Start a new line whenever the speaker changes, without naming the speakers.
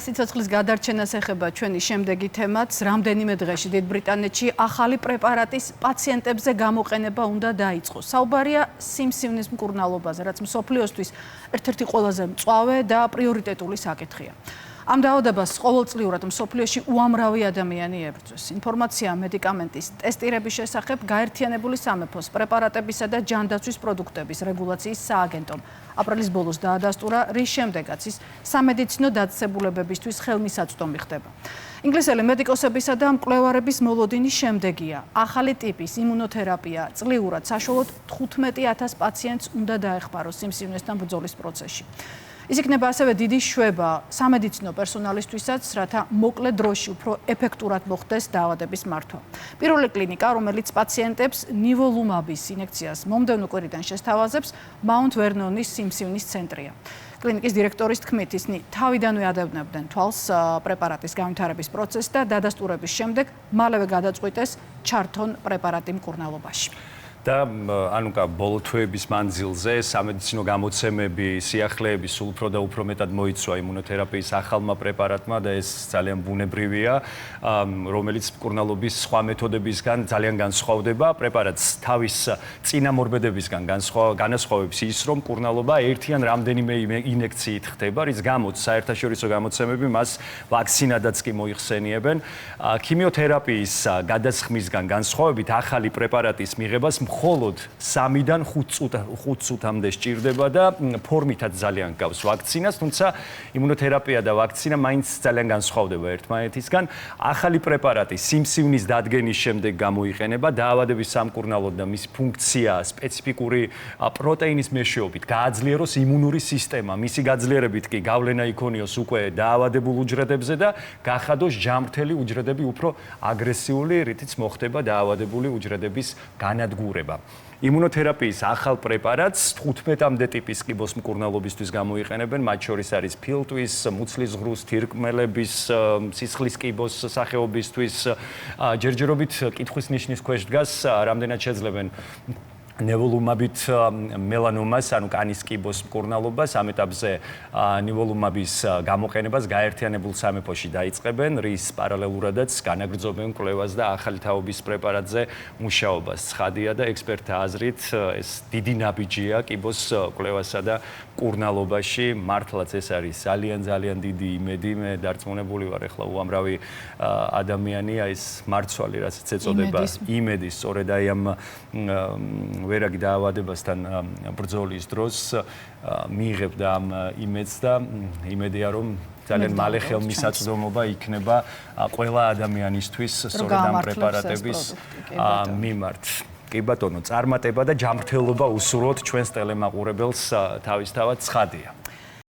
სიცოცხლის გადარჩენას ეხება ჩვენი შემდეგი თემაც. რამდენიმე დღეში დიდ ბრიტანეთში ახალი პრეპარატის პაციენტებზე გამოყენება უნდა დაიწყოს. საუბარია სიმსივნის მკურნალობაზე, რაც მსოფლიოსთვის ერთ-ერთი ყველაზე მწვავე და პრიორიტეტული საკითხია. ამ დაავადებას ყოველწლიურად მსოფლიოში უამრავი ადამიანი ებრძვის. ინფორმაცია მედიკამენტის ტესტირების შესახებ გაერთიანებული სამეფოს პრეპარატებისა და ჯანდაცვის პროდუქტების რეგულაციის სააგენტომ აპრილის ბოლოს დაადასტურა, რის შემდეგაც ის სამედიცინო დაწესებულებებისთვის ხელმისაწვდომი ხდება. ინგლისელი მედიკოსებისა და მკვლევარების მოლოდინის შემდეგია. ახალი ტიპის იმუნოთერაპია წლიურად საშუალოდ 15,000 პაციენტს უნდა დაეხმაროს სიმსივნესთან ბრძოლის პროცესში. ის იქნება ასევე დიდი შვება სამედიცინო პერსონალისთვისაც, რათა მოკლე დროში უფრო ეფექტურად მოხდეს დაავადების მართვა. პირველი კლინიკა, რომელიც პაციენტებს ნიvolumabis ინექციას მომდევნო კვირიდან შესთავაზებს, Mount Vernon-ის სიმსივნის ცენტრია. კლინიკის დირექტორის თქმით, ისინი თავიდანვე ადევნებდნენ თვალს პრეპარატის განვითარების პროცესს და დადასტურების შემდეგ მალევე გადაწყვიტეს ჩართონ პრეპარატი მკურნალობაში.
და ანუკა ბოლო თვეების მანძილზე სამედიცინო გამოცემები, სიახლეები სულ უფრო და უფრო მეტად მოიცვა იმუნოთერაპიის ახალმა პრეპარატმა და ეს ძალიან ბუნებრივია, რომელიც მკურნალობის სხვა მეთოდებისგან ძალიან განსხვავდება. პრეპარატს თავის წინამორბედებისგან განასხვავებს ის, რომ მკურნალობა ერთი ან რამდენიმე ინექციით ხდება, რის გამოც საერთაშორისო გამოცემები მას ვაქცინადაც კი მოიხსენიებენ. ქიმიოთერაპიის გადასხმისგან განსხვავებით, ახალი პრეპარატის მიღებას მხოლოდ 3-დან 5 წუთამდე სჭირდება და ფორმითაც ძალიან გავს ვაქცინას, თუმცა იმუნოთერაპია და ვაქცინა მაინც ძალიან განსხვავდება ერთმანეთისგან. ახალი პრეპარატი სიმსივნის დადგენის შემდეგ გამოიყენება დაავადების სამკურნალოდ და მისი ფუნქცია სპეციფიკური პროტეინის მეშვეობით გააძლიეროს იმუნური სისტემა, მისი გაძლიერებით კი გავლენა იქონიოს უკვე დაავადებულ უჯრედებზე და გახადოს ჯამრთელი უჯრედები უფრო აგრესიული, რითიც მოხდება დაავადებული უჯრედების განადგურება. იმუნოთერაპიის ახალ პრეპარატს 15-მდე ტიპის კიბოს მკურნალობისთვის გამოიყენებენ, მათ შორის არის ფილტვის, მუცლის ღრუს, თირკმელების, სისხლის კიბოს სახეობისთვის. ჯერჯერობით კითხვის ნიშნის ქვეშ დგას, რამდენად შეძლებენ ნიvolumabit მელანომას, ანუ კანის კიბოს მკურნალობას. ამ ეტაპზე ნიvolumabis გამოყენებას გაერთიანებულ სამეფოში დაიწყებენ, რის პარალელურადაც განაგრძობენ კვლევას და ახალი თაობის პრეპარატზე მუშაობას. ცხადია და ექსპერტთა აზრით, ეს დიდი ნაბიჯია კიბოს კვლევასა და მკურნალობაში. მართლაც ეს არის ძალიან დიდი იმედი. მე დარწმუნებული ვარ, ახლა უამრავი ადამიანია ეს მარცვალი, რასაც ეწოდება იმედი, სწორედ აი ამ ვერაგი დაავადებასთან ბრძოლის დროს მიიღებდა ამ იმედს და იმედია, რომ ძალიან მალე ხელმისაწვდომობა იქნება ყველა ადამიანისთვის სწორედ ამ პრეპარატების მიმართ. კი ბატონო, წარმატება და ჯანმრთელობა უსურვოთ ჩვენს ტელემაყურებელს თავისთავად ცხადია.